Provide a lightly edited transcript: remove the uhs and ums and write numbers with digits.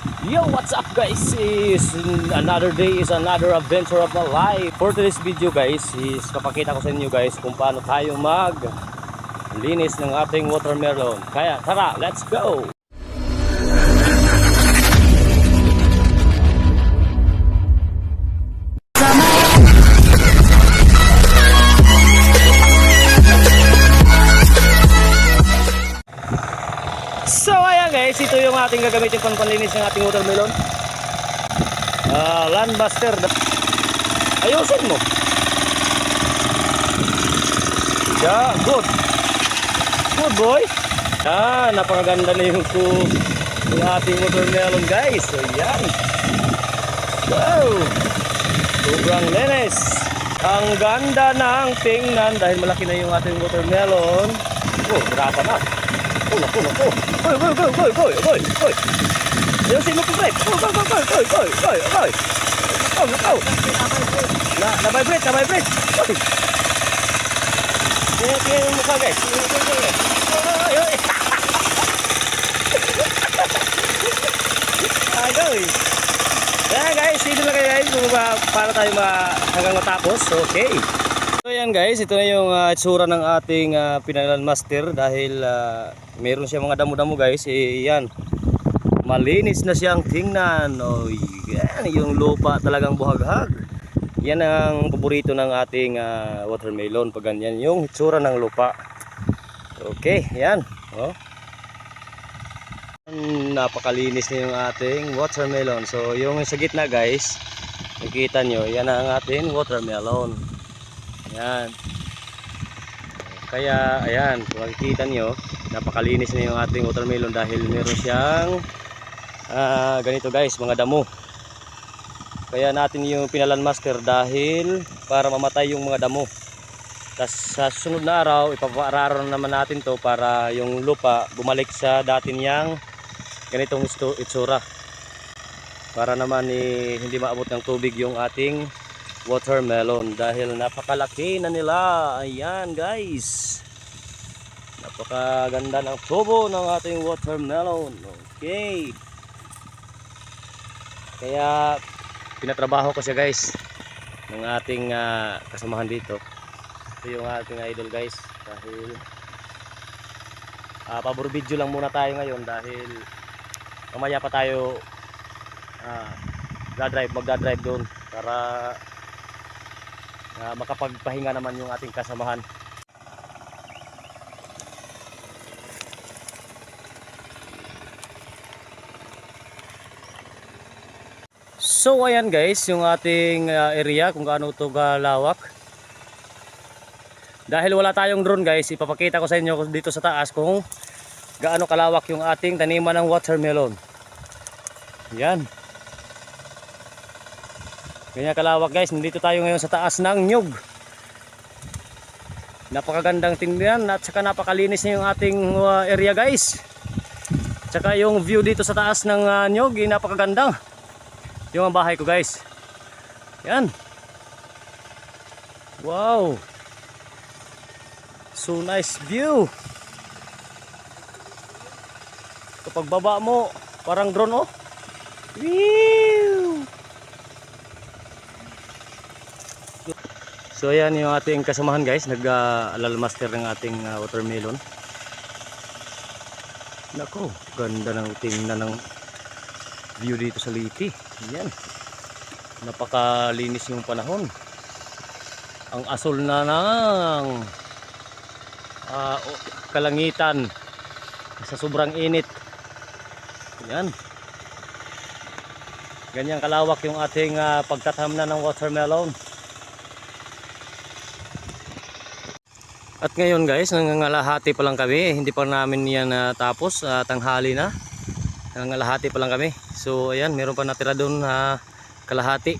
Yo, what's up guys? Is another day is another adventure of my life. For today's video guys, is papakita ko sa inyo guys kung paano tayo mag linis ng ating watermelon. Kaya tara, let's go! So ayan guys, ito yung ating gagamitin pang panlinis ng ating watermelon. Landbuster. Ayusin mo. Yeah, good. Good boy. Napakaganda na yung ating watermelon guys. So yan. Wow. Sobrang linis. Ang ganda ng tingnan dahil malaki na yung ating watermelon. Oh, graba na. Go. Go. Ayusin mo po, Brett. Go. Na-vibrate. Tingnan yung mukha, guys. Kaya guys, dito na kayo guys para tayo hanggang matapos. Okay. So yan guys, ito na yung itsura ng ating Pinalanmaster dahil meron siya mga damo-damo guys. Yan. Malinis na siyang tingnan. Oh, yan, yung lupa talagang buhaghag. Yan ang paborito ng ating watermelon pag ganyan yung itsura ng lupa. Okay, yan. Oh. Napakalinis na yung ating watermelon. So yung sa gitna guys, nakikita nyo, yan ang ating watermelon. Yan. Kaya ayan, kung makikita nyo, napakalinis na yung ating watermelon dahil meron siyang ganito guys, mga damo. Kaya natin yung Pinalanmaster dahil para mamatay yung mga damo. Tapos sa susunod na araw, ipapaararon naman natin to para yung lupa bumalik sa dati niyang ganitong itsura. Para naman hindi maabot ng tubig yung ating watermelon dahil napakalaki na nila. Ayan guys, napakaganda ng tubo ng ating watermelon. Okay, kaya pinatrabaho ko siya guys ng ating kasamahan dito. Ito yung ating idol guys dahil pabor video lang muna tayo ngayon dahil mamaya pa tayo magdadrive doon para makapagpahinga naman yung ating kasamahan. So ayan guys, yung ating area kung gaano ito kalawak. Dahil wala tayong drone guys, ipapakita ko sa inyo dito sa taas kung gaano kalawak yung ating taniman ng watermelon. Yan. Ganyan kalawak guys, nandito tayo ngayon sa taas ng nyug. Napakagandang tingnan at saka napakalinis na yung ating area guys. Tsaka yung view dito sa taas ng nyug, napakaganda. Yung bahay ko guys. Yan. Wow. So nice view. Kapag baba mo, parang drone oh. Woo! So ayan yung ating kasamahan guys, nag-alalmaster ng ating watermelon. Nako, ganda ng tingnan ng view dito sa Liti. Yan. Napakalinis yung panahon. Ang asul na ng kalangitan sa sobrang init. Yan. Ganyang kalawak yung ating pagtatamnan ng watermelon. At ngayon guys, nangangalahati pa lang kami. Hindi pa namin yan tapos. Tanghali na. Nangangalahati pa lang kami. So ayan, meron pa natira doon kalahati.